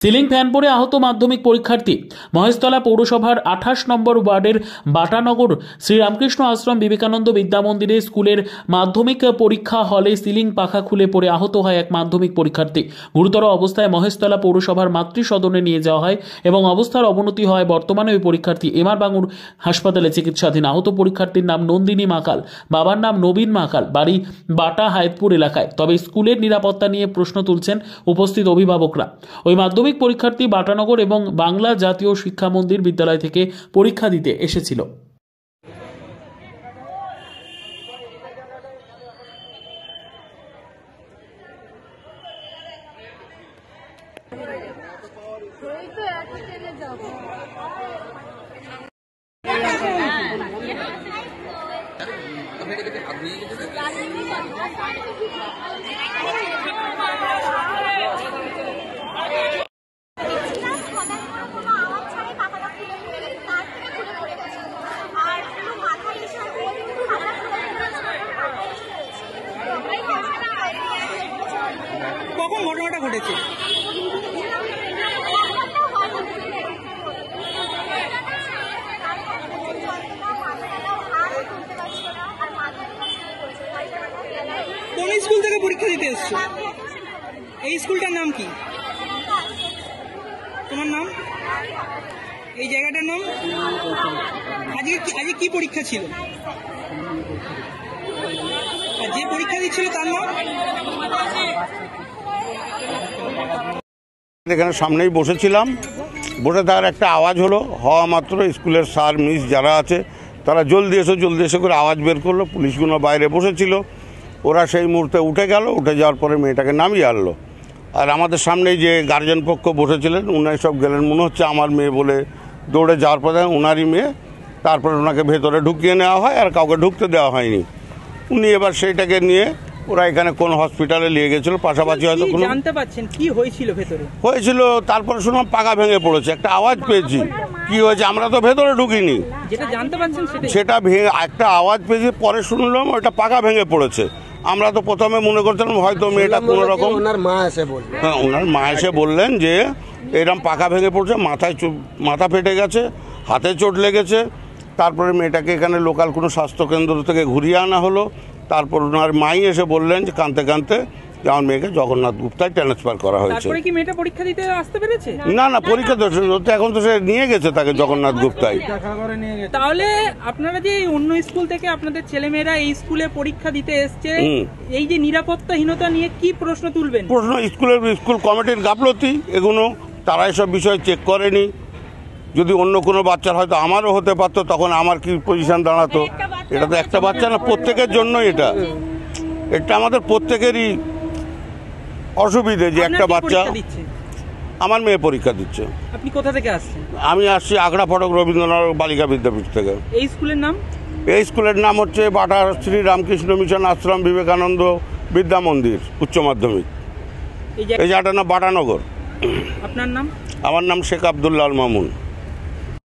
Ceiling fan পড়ে আহত মাধ্যমিক পরীক্ষার্থী। মহেশতলা পৌরসভার 28 নম্বর ওয়ার্ডের বাটানগর শ্রীরামকৃষ্ণ আশ্রম বিবেকানন্দ বিদ্যামন্দিরে স্কুলের মাধ্যমিক পরীক্ষা হলে সিলিং পাখা খুলে পড়ে আহত হয় এক মাধ্যমিক পরীক্ষার্থী। গুরুতর অবস্থায় মহেশতলা পৌরসভার মাতৃসদনে নিয়ে যাওয়া হয় এবং অবস্থার অবনতি হয়। বর্তমানে ওই পরীক্ষার্থী এমআর বাঙুর হাসপাতালে চিকিৎসাধীন। আহত পরীক্ষার্থীর নাম নন্দিনী মাকাল, বাবার নাম নবীন মাকাল, বাড়ি বাটা হায়তপুর এলাকায়। তবে স্কুলের নিরাপত্তা নিয়ে প্রশ্ন তুলছেন উপস্থিত অভিভাবকরা। ওই মাধ্যমিক পরীক্ষার্থী বাটানগর এবং বাংলা জাতীয় শিক্ষা মন্দির বিদ্যালয় থেকে পরীক্ষা দিতে এসেছিল। কখন ঘটনাটা ঘটেছে? কোন স্কুল থেকে পরীক্ষা দিতে এসছো? এই স্কুলটার নাম কি? তোমার নাম? এই জায়গাটার নাম? আজকে কি পরীক্ষা ছিল? আর যে পরীক্ষা দিচ্ছিল তার নাম? এখানে সামনেই বসেছিলাম, বসে থাকার একটা আওয়াজ হলো। হওয়া মাত্র স্কুলের স্যার মিস যারা আছে তারা জলদি এসো করে আওয়াজ বের করলো। পুলিশগুলো বাইরে বসেছিল, ওরা সেই মুহূর্তে উঠে গেল। উঠে যাওয়ার পরে মেয়েটাকে নামিয়ে আনলো। আর আমাদের সামনেই যে গার্জেন পক্ষ বসেছিলেন উনাই সব গেলেন, মনে হচ্ছে আমার মেয়ে বলে দৌড়ে যাওয়ার পরে ওনারই মেয়ে। তারপরে ওনাকে ভেতরে ঢুকিয়ে নেওয়া হয়, আর কাউকে ঢুকতে দেওয়া হয়নি। উনি এবার সেইটাকে নিয়ে ওরা এখানে কোন হসপিটালে নিয়ে গেছিল, পাশাপাশি হয়তো কোনো জানতে পারছেন কি হয়েছিল ভেতরে? হয়েছিল তারপরে শুনলাম পাকা ভেঙে পড়েছে, একটা আওয়াজ পেয়েছি। কি হয়েছে আমরা তো ভেতরে ঢুকিনি, যেটা জানতে পারছেন সেটা ভেঙে একটা আওয়াজ পেয়েছি, পরে শুনলাম ওটা পাকা ভেঙে পড়েছে। আমরা তো প্রথমে মনে করছিলাম হয়তো মেয়েটা কোনো রকম, ওনার মা এসে বললেন যে এরকম পাকা ভেঙে পড়ছে, মাথা ফেটে গেছে, হাতে চোট লেগেছে। তারপরে মেয়েটাকে এখানে লোকাল কোনো স্বাস্থ্যকেন্দ্র থেকে ঘুরিয়ে আনা হলো। তারপর ওনার মাই এসে বললেন যে কাঁদতে কাঁদতে যে আমার মেয়েকে জগন্নাথ গুপ্তায় ট্রান্সফার করা হয়েছে। তারপরে কি মেয়েটা পরীক্ষা দিতে আসতে পেরেছে? না পরীক্ষা তো এখন তো সে নিয়ে গেছে তাকে জগন্নাথ গুপ্তায়। তাহলে আপনারা যে অন্য স্কুল থেকে আপনাদের ছেলেমেয়েরা এই স্কুলে পরীক্ষা দিতে এসছে, এই যে নিরাপত্তাহীনতা নিয়ে কি প্রশ্ন তুলবেন? প্রশ্ন স্কুল কমিটির গাফলতি, এগুলো তারা এসব বিষয় চেক করেনি। যদি অন্য কোনো বাচ্চার হয়তো আমারও হতে পারতো, তখন আমার কি পজিশন দাঁড়াতো? এটা তো একটা বাচ্চা না, প্রত্যেকের জন্য এটা আমাদের প্রত্যেকেরই অসুবিধে যে একটা বাচ্চা। আমার মেয়ে পরীক্ষা দিচ্ছে। আপনি কোথা থেকে আসছেন? আমি আসছি আগ্রা ফটক রবীন্দ্রনাথ বালিকা বিদ্যাপীঠ থেকে। এই স্কুলের নাম? এই স্কুলের নাম হচ্ছে বাটা শ্রী রামকৃষ্ণ মিশন আশ্রম বিবেকানন্দ বিদ্যা মন্দির উচ্চ মাধ্যমিক। এই জায়গাটার নাম বাটানগর। আপনার নাম? আমার নাম শেখ আব্দুল্লাহ মামুন।